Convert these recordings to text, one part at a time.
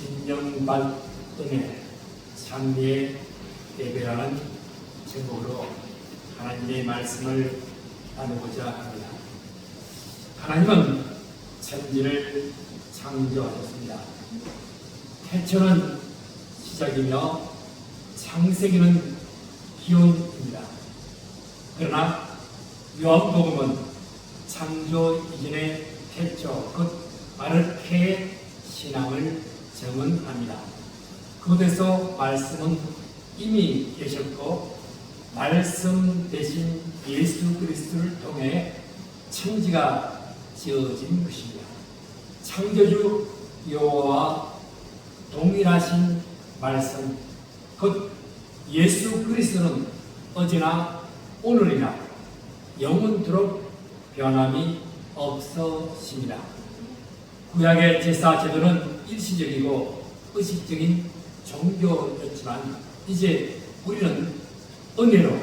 진영발 등의 찬미의 예배라는 제목으로 하나님의 말씀을 나누고자 합니다. 하나님은 천지를 창조하셨습니다. 태초는 시작이며 창세기는 기원입니다. 그러나 요한복음은 창조 이전의 태초, 곧 아르케의 신앙을 증언합니다. 그곳에서 말씀은 이미 계셨고 말씀 대신 예수 그리스도를 통해 천지가 지어진 것입니다. 창조주 여호와와 동일하신 말씀, 곧 예수 그리스도는 어제나 오늘이나 영원토록 변함이 없으십니다. 구약의 제사 제도는 일시적이고 의식적인 종교였지만 이제 우리는 은혜로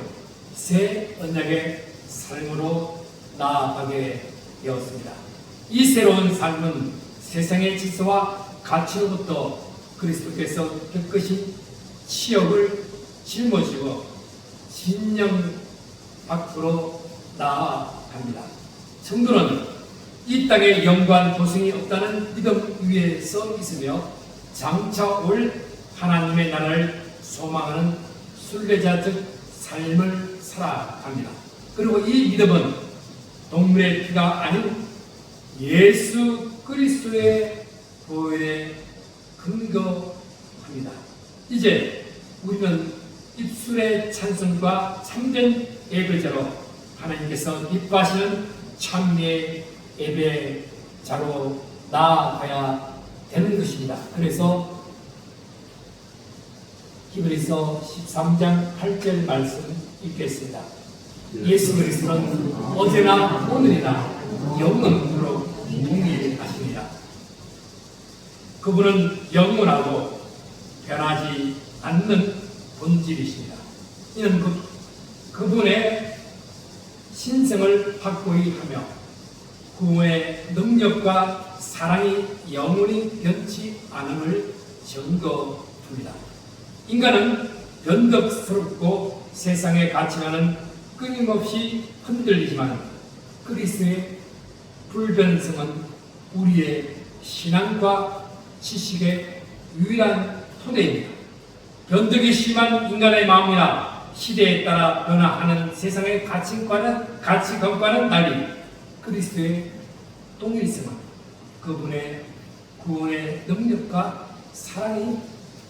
새 언약의 삶으로 나아가게 되었습니다. 이 새로운 삶은 세상의 질서와 가치로부터 그리스도께서 겪으신 치욕을 짊어지고 진영 밖으로 나아갑니다. 성도는 이 땅에 영광 보승이 없다는 믿음 위에 서 있으며 장차 올 하나님의 나라를 소망하는 순례자적 삶을 살아갑니다. 그리고 이 믿음은 동물의 피가 아닌 예수 그리스도의 보혈에 근거합니다. 이제 우리는 입술의 찬송과 참된 예배자로 하나님께서 기뻐하시는 찬미의 예배자로 나아가야 되는 것입니다. 그래서 히브리서 13장 8절 말씀 읽겠습니다. 예수 그리스도는 어제나 오늘이나 영원토록 동일하십니다. 그분은 영원하고 변하지 않는 본질이십니다. 이는 그분의 신성을 확고히 하며 구원의 능력과 사랑이 영원히 변치 않음을 증거합니다. 인간은 변덕스럽고 세상의 가치관은 끊임없이 흔들리지만 그리스도의 불변성은 우리의 신앙과 지식의 유일한 토대입니다. 변덕이 심한 인간의 마음이나 시대에 따라 변화하는 세상의 가치관과는 달리 그리스도의 동일성은 그분의 구원의 능력과 사랑이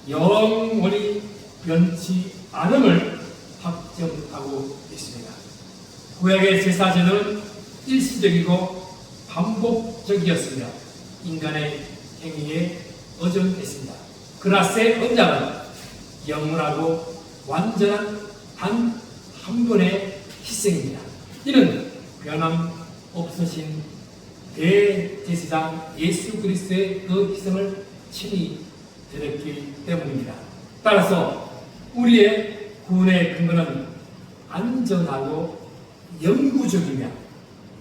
영원히 변치 않음을 확정하고 있습니다. 구약의 제사제도는 일시적이고 반복적이었으며 인간의 행위에 의존했습니다. 그러나 새 언약은 영원하고 완전한 단 한 번의 희생입니다. 이는 변함 없으신 대제사장 예수 그리스도의 그 희생을 친히 드렸기 때문입니다. 따라서 우리의 구원의 근거는 안전하고 영구적이며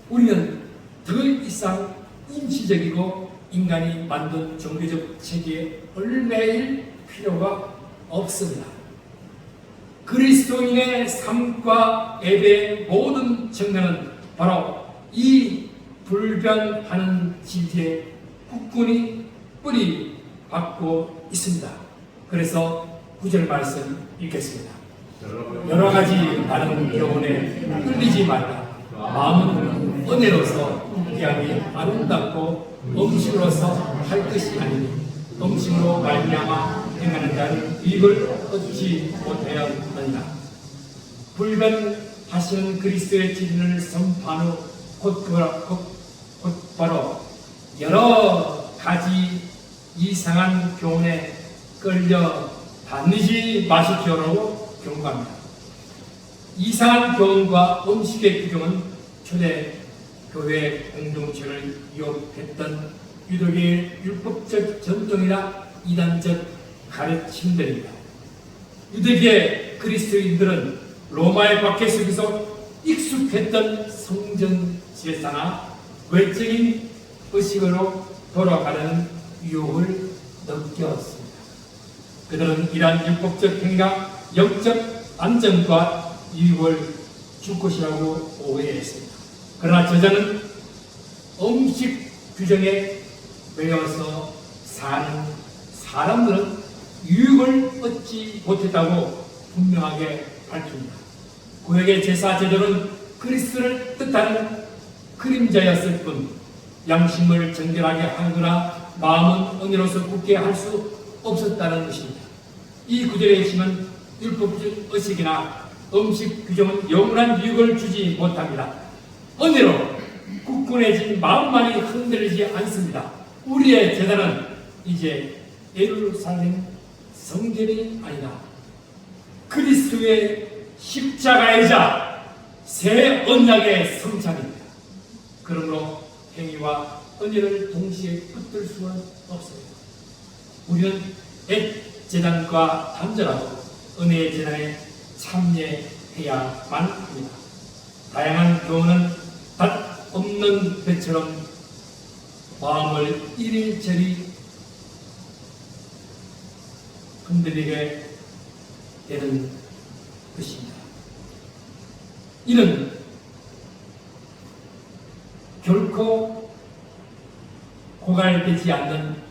우리는 더 이상 임시적이고 인간이 만든 종교적 체계에 얽매일 필요가 없습니다. 그리스도인의 삶과 예배의 모든 정면은 바로 이 불변하는 진리에 굳건히 뿌리 박고 있습니다. 그래서 9절 말씀 읽겠습니다. 여러 가지 다른 교훈에 끌리지 말라. 마음은 은혜로서 귀함이 아름답고 음식으로서 할 것이 아니니 음식으로 말미암아 행하는 자는 이익을 얻지 못하였느니라. 불변하시는 그리스도의 진리를 선포한 후 곧바로 여러 가지 이상한 교훈에 끌려 다니지 마십시오라고 경고합니다. 이상한 교훈과 음식의 규정은 초대 교회 공동체를 위협했던 유대교의 율법적 전통이나 이단적 가르침들입니다. 유대교의 그리스도인들은 로마의 박해 속에서 익숙했던 성전 제사나 외적인 의식으로 돌아가는 유혹을 느꼈습니다. 그들은 이러한 율법적 행위가 영적 안정과 유익을 줄 것이라고 오해했습니다. 그러나 저자는 음식 규정에 매여서 사는 사람들은 유익을 얻지 못했다고 분명하게 밝힙니다. 구약의 제사 제도는 그리스도를 뜻하는 그림자였을 뿐 양심을 정결하게 하거나 마음은 은혜로서 굳게 할 수 없었다는 것입니다. 이 구절의 핵심은 율법적 의식이나 음식 규정은 영원한 유익을 주지 못합니다. 은혜로 굳건해진 마음만이 흔들리지 않습니다. 우리의 제단은 이제 예루살렘 성전이 아니다. 그리스도의 십자가이자 새 언약의 성찬입니다. 그러므로 행위와 은혜를 동시에 붙들 수는 없습니다. 우리는 옛 제단과 단절하고 은혜의 제단에 참여해야만 합니다. 다양한 교훈은 닷 없는 배처럼 마음을 이리저리 흔들리게 되는 것입니다. 이는 결코 고갈되지 않는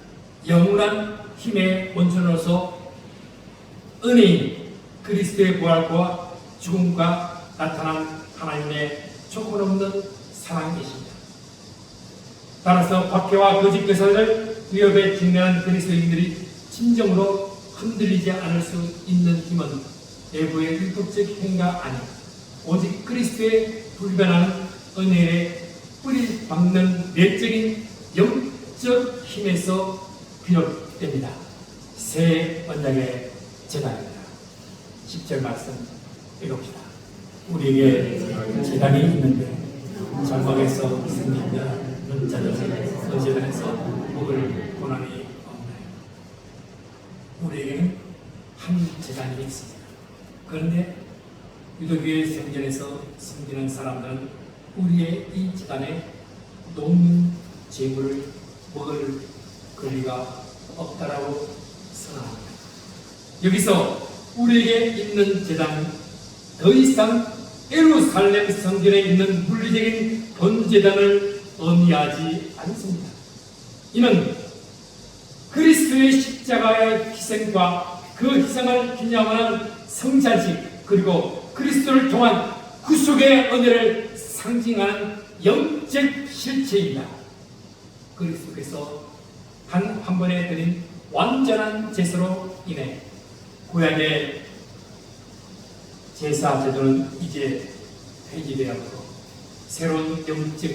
영원한 힘의 원천으로서 은혜인 그리스도의 부활과 죽음과 나타난 하나님의 조건 없는 사랑이십니다. 따라서 박해와 거짓 교사들 위협에 직면한 그리스도인들이 진정으로 흔들리지 않을 수 있는 힘은 내부의 율법적 행위가 아닌 오직 그리스도의 불변하는 은혜에 뿌리 박는 내적인 영적 힘에서 비롯됩니다. 새 언약의 제단입니다. 10절 말씀 읽읍시다. 우리에게 제단이 있는데 장막에서 승리하는 자들은 그 제단에서 먹을 고난이 없나요? 우리에게는 한 제단이 있습니다. 그런데 유대교의 성전에서 섬기는 사람들은 우리의 이 제단에 놓는 제물을 먹을 권리가 없다라고 선언합니다. 여기서 우리에게 있는 제단은 더 이상 예루살렘 성전에 있는 물리적인 번제단을 의미하지 않습니다. 이는 그리스도의 십자가의 희생과 그 희생을 기념하는 성찬식 그리고 그리스도를 통한 구속의 은혜를 상징하는 영적 실체입니다. 그리스도께서 한 번에 드린 완전한 제사로 인해 구약의 제사 제도는 이제 폐지되었고 새로운 영적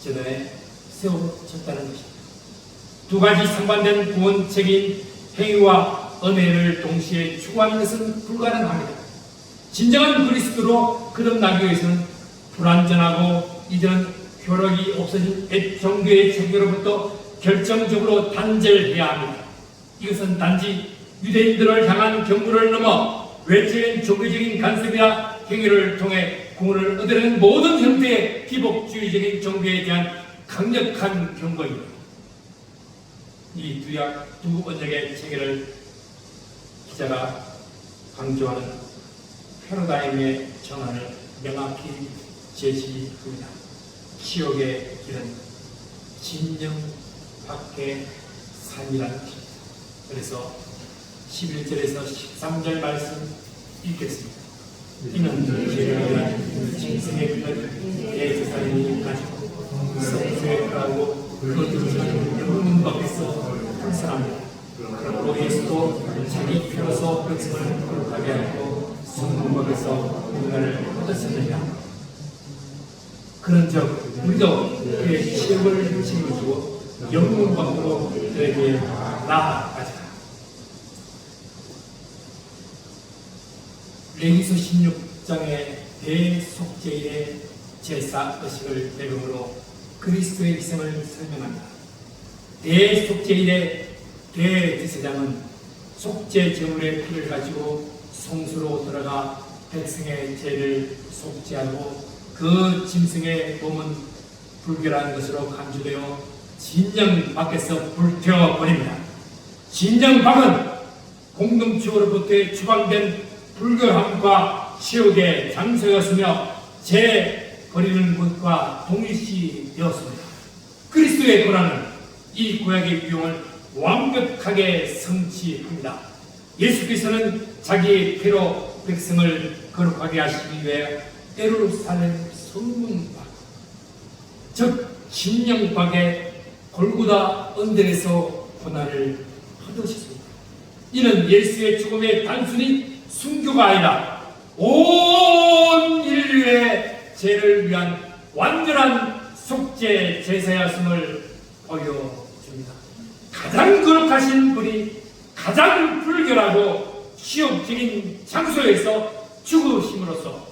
제도에 세워졌다는 것입니다. 두 가지 상반된 구원책인 행위와 은혜를 동시에 추구하는 것은 불가능합니다. 진정한 그리스도로 거듭나기 위해서는 불완전하고 이제는 효력이 없어진 옛 종교의 체계로부터 결정적으로 단절해야 합니다. 이것은 단지 유대인들을 향한 경고를 넘어 외적인 종교적인 간섭이나 행위를 통해 구원을 얻으려는 모든 형태의 기복주의적인 종교에 대한 강력한 경고입니다. 이 두 언약의 체계를 기자가 강조하는 패러다임의 전환을 명확히 제시합니다. 치욕의 길은 진영 밖의 삶이라는 것입니다. 그래서 11절에서 13절 말씀 읽겠습니다. 이는 죄를 위한 짐승의 피를 대제사장이 가지고 성소에 가고 그것들은 영문 밖에서 불쌍합니다. 그러므로 예수도 자기 피로서 백성을 거룩하게 하고 성문 밖에서 인간을 얻었습니다. 그런즉 우리도 그의 치욕을 짊어지고 영문 밖으로 그에게 나아가자. 레위서 16장의 대속죄일의 제사 의식을 배경으로 그리스도의 희생을 설명합니다. 대속죄일의 대제사장은 속죄 제물의 피를 가지고 성소로 들어가 백성의 죄를 속죄하고 그 짐승의 몸은 불결한 것으로 간주되어 진영 밖에서 불태워버립니다. 진정박은 공동체로부터 추방된 불교함과 지옥의 장소였으며 죄 버리는 곳과 동일시되었습니다. 그리스도의 고난은 이 구약의 유형을 완벽하게 성취합니다. 예수께서는 자기 피로 백성을 거룩하게 하시기 위해 예루살렘 성문박, 즉 심령박의 골고다 언덕에서 고난을 받으셨습니다. 이는 예수의 죽음의 단순히 순교가 아니라 온 인류의 죄를 위한 완전한 속죄 제사였음을 보여줍니다. 가장 거룩하신 분이 가장 불결하고 치욕적인 장소에서 죽으심으로써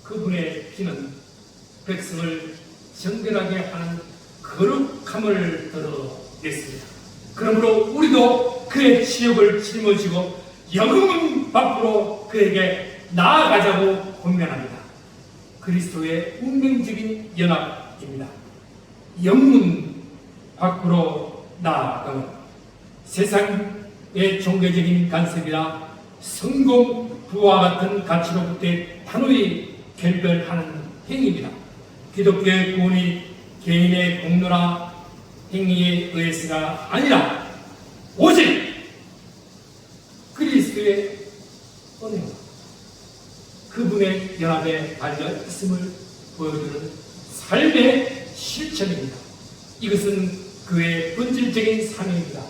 그분의 피는 백성을 정결하게 하는 거룩함을 드러냈습니다. 그러므로 우리도 그의 치욕을 짊어지고 영문 밖으로 그에게 나아가자고 권면합니다. 그리스도의 운명적인 연합입니다. 영문 밖으로 나아가면 세상의 종교적인 간섭이나 성공, 부와 같은 가치로부터 단호히 결별하는 행위입니다. 기독교의 구원이 개인의 공로나 행위에 의해서가 아니라 오직 그리스도의 은혜와 그분의 연합에 달려 있음을 보여주는 삶의 실천입니다. 이것은 그의 본질적인 사명입니다.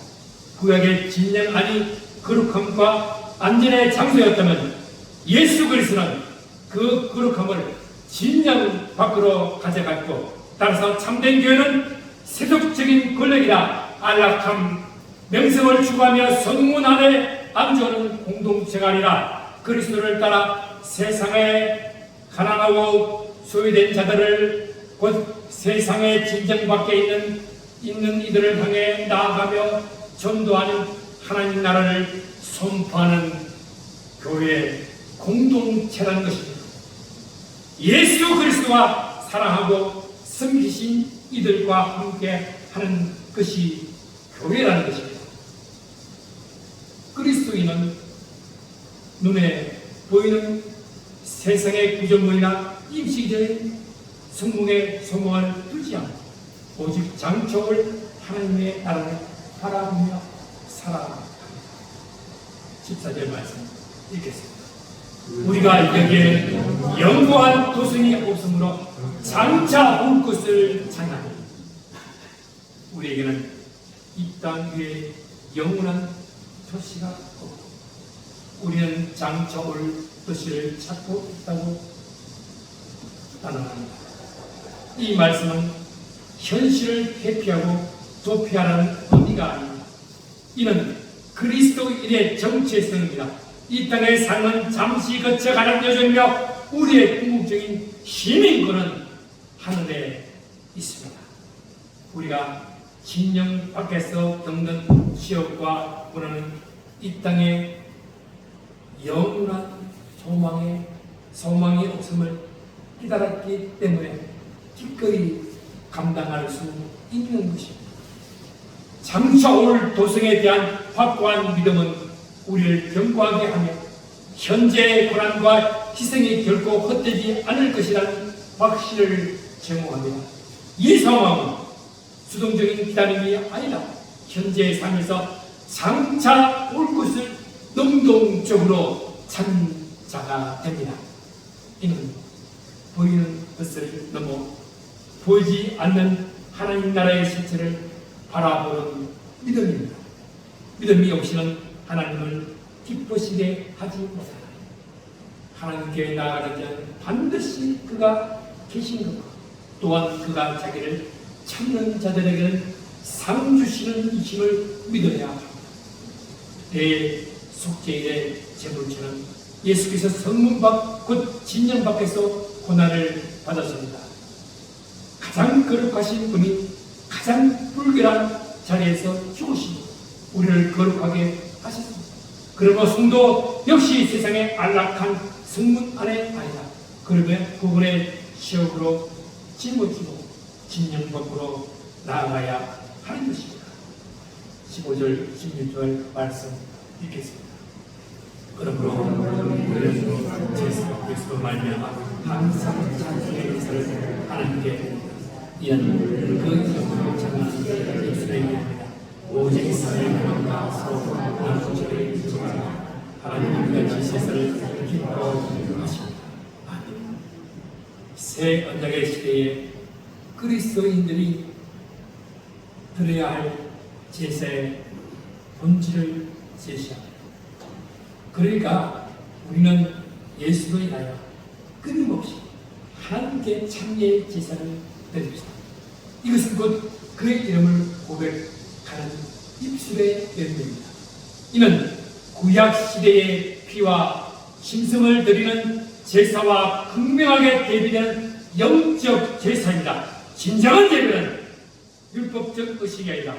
구약의 진령 아니 거룩함과 안전의 장소였다면 예수 그리스도는 그 거룩함을 진령 밖으로 가져갔고, 따라서 참된 교회는 세속적인 권력이나 안락함, 명성을 추구하며 성문 안에 안주하는 공동체가 아니라 그리스도를 따라 세상에 가난하고 소외된 자들을, 곧 세상의 진정 밖에 있는 이들을 향해 나아가며 전도하는 하나님 나라를 선포하는 교회의 공동체라는 것입니다. 예수 그리스도와 사랑하고 섬기신 이들과 함께 하는 것이 교회라는 것입니다. 그리스도인은 눈에 보이는 세상의 구조물이나 임시적인 성공에 소망을 두지 않고 오직 장초를 하나님의 나라를 바라보며 살아갑니다. 14절 말씀 읽겠습니다. 우리가 여기에 영구한 도성이 없으므로 장차 올 것을 찾나니, 우리에게는 이 땅 위에 영원한 도시가 없고 우리는 장차 올 도시를 찾고 있다고 단언합니다. 이 말씀은 현실을 회피하고 도피하라는 의미가 아닙니다. 이는 그리스도인의 정체성입니다. 이 땅의 삶은 잠시 거쳐가는 여정이며 우리의 궁극적인 시민권은 하늘에 있습니다. 우리가 진영 밖에서 겪는 시험과 고난은 이 땅에 영원한 소망이 없음을 깨달았기 때문에 기꺼이 감당할 수 있는 것입니다. 장차 올 도성에 대한 확고한 믿음은 우리를 견고하게 하며 현재의 고난과 희생이 결코 헛되지 않을 것이라는 확신을 제공합니다. 이 상황은 수동적인 기다림이 아니라 현재의 삶에서 장차 올 것을 능동적으로 찾는 자가 됩니다. 이는 보이는 것을 넘어 보이지 않는 하나님 나라의 실체를 바라보는 믿음입니다. 믿음이 없이는 하나님을 기쁘시게 하지 못합니다. 하나님께 나아가는 자는 반드시 그가 계신 것, 또한 그가 자기를 찾는 자들에게는 상 주시는 이심을 믿어야 합니다. 대속죄일의 제물처럼 예수께서 성문 밖, 곧 진영 밖에서 고난을 받았습니다. 가장 거룩하신 분이 가장 불결한 자리에서 죽으시고 우리를 거룩하게 하셨습니다. 그러므로 성도 역시 세상의 안락한 성문 안에 아니라 그러면 그분의 시험으로 짊어지고 진영 밖으로 나아가야 하는 것입니다. 15절 16절 말씀 읽겠습니다. 그러므로 우리는 예수로 말미암아 항상 찬송의 기사를 하나님께 이는 그 영으로 장하는 예수의 이름이다. 오직 사랑과 서로 나누기를 지키자. 하나님의 지시를 기뻐하십니다. 아멘. 새 언약의 시대에 그리스도인들이 드려야 할 제사의 본질을 제시합니다. 그러니까 우리는 예수로 인하여 끊임없이 하나님께 참여의 제사를 드립시다. 이것은 곧 그의 이름을 고백하는 입술의 열매입니다. 이는 구약시대의 피와 심성을 드리는 제사와 극명하게 대비되는 영적 제사입니다. 진정한 예배는 율법적 의식이 아니라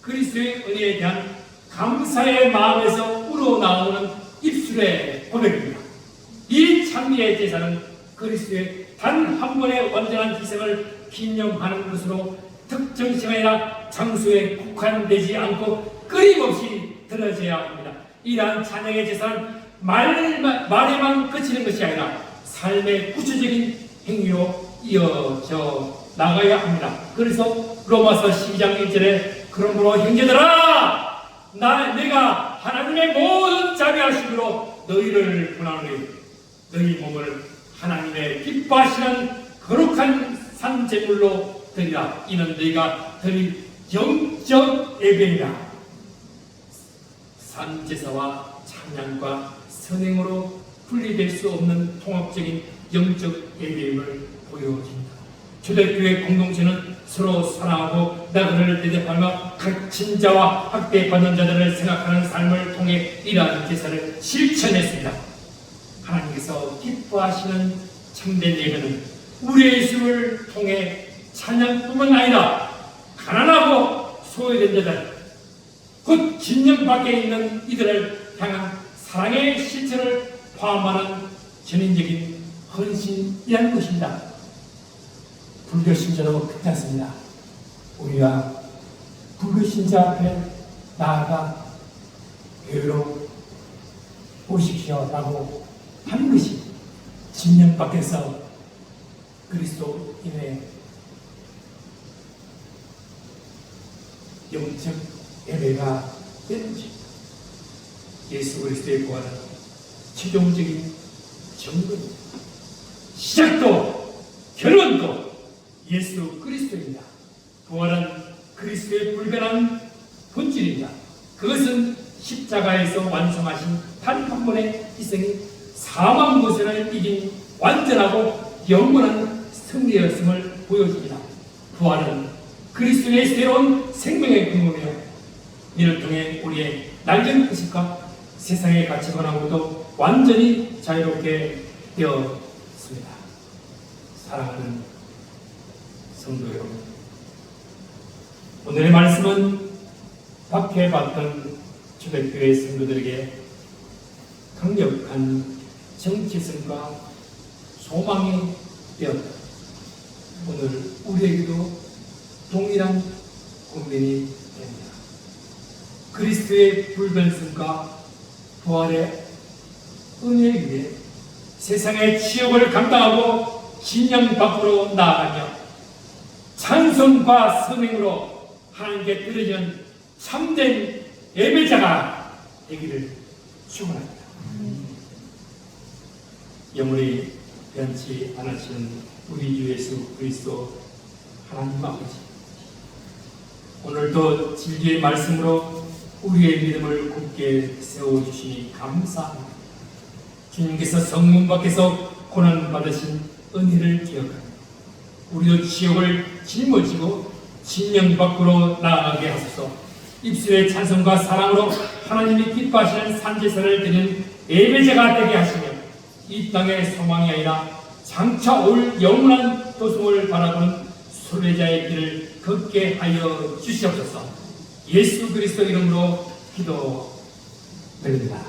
그리스도의 은혜에 대한 감사의 마음에서 우러나오는 입술의 고백입니다. 이 찬미의 제사는 그리스도의 단 한 번의 완전한 희생을 기념하는 것으로 특정 시간이나 장소에 국한되지 않고 끊임없이 드려져야 합니다. 이러한 찬양의 제사는 말에만 그치는 것이 아니라 삶의 구체적인 행위로 이어져 나가야 합니다. 그래서 로마서 12장 1절에 그러므로 형제들아 내가 하나님의 모든 자비하심으로 너희를 권하노니 너희 몸을 하나님의 기뻐하시는 거룩한 산제물로 드리라. 이는 너희가 드릴 영적 예배니라. 산제사와 찬양과 선행으로 분리될 수 없는 통합적인 영적 예배임을 보여줍니다. 초대교회 공동체는 서로 사랑하고 나그네를 대접하며 각 친자와 학대받는 자들을 생각하는 삶을 통해 이러한 제사를 실천했습니다. 하나님께서 기뻐하시는 참된 예배는 우리의 예수를 통해 찬양뿐만 아니라 가난하고 소외된 자들, 곧 진영 밖에 있는 이들을 향한 사랑의 실천을 포함하는 전인적인 헌신이라는 것입니다. 불교 신자도 괜찮습니다. 우리가 불교 신자 앞에 나아가 교회로 오십시오라고 하는 것이 진영 밖에서 그리스도인의 영적 예배가 되는 것입니다. 예수 그리스도의 부활은 최종적인 정근입니다. 시작도 결론도 예수 그리스도입니다. 부활은 그리스도의 불변한 본질입니다. 그것은 십자가에서 완성하신 단 한 번의 희생이 사망 고생을 이긴 완전하고 영원한 승리였음을 보여줍니다. 부활은 그리스도의 새로운 생명의 근원이며 이를 통해 우리의 낡은 의식과 세상의 가치관하고도 완전히 자유롭게 되었습니다. 사랑하는 성도 여러분, 오늘의 말씀은 박해받던 초대교회 성도들에게 강력한 정체성과 소망이 되었다. 오늘 우리에게도 동일한 고민이 됩니다. 그리스도의 불변성과 부활의 은혜에 위해 세상의 치욕을 감당하고 진영 밖으로 나아가며 찬송과 선행으로 하나님께 드려진 참된 예배자가 되기를 축원합니다. 영원히 변치 않으시는 우리 주 예수 그리스도 하나님 아버지, 오늘도 진리의 말씀으로 우리의 믿음을 굳게 세워주시니 감사합니다. 주님께서 성문 밖에서 고난받으신 은혜를 기억하며 우리도 지옥을 짊어지고 진영 밖으로 나아가게 하소서. 입술의 찬송과 사랑으로 하나님이 기뻐하시는 산제사를 드리는 예배자가 되게 하시며 이 땅의 소망이 아니라 장차 올 영원한 도성을 바라보는 순례자의 길을 걷게 하여 주시옵소서. 예수 그리스도 이름으로 기도드립니다.